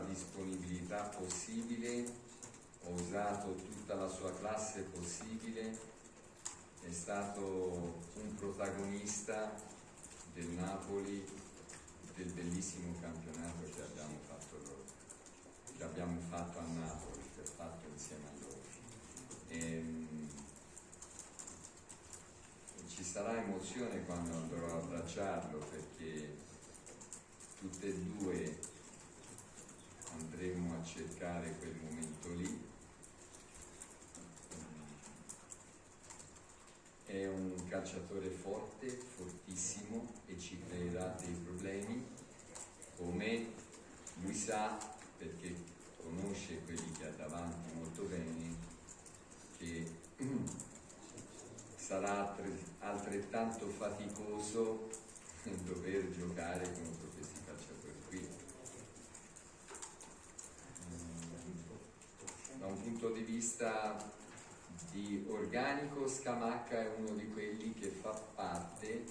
disponibilità possibile, ho usato tutta la sua classe possibile, è stato un protagonista del Napoli, del bellissimo campionato che abbiamo fatto a Napoli, che ho fatto insieme a loro. Ci sarà emozione quando andrò a abbracciarlo, perché tutte e due andremo a cercare quel momento lì. È un calciatore forte, fortissimo, e ci creerà dei problemi, come lui sa, perché conosce quelli che ha davanti molto bene, che sarà altrettanto faticoso dover giocare contro questi calciatori qui. Da un punto di vista di organico, Scamacca è uno di quelli che fa parte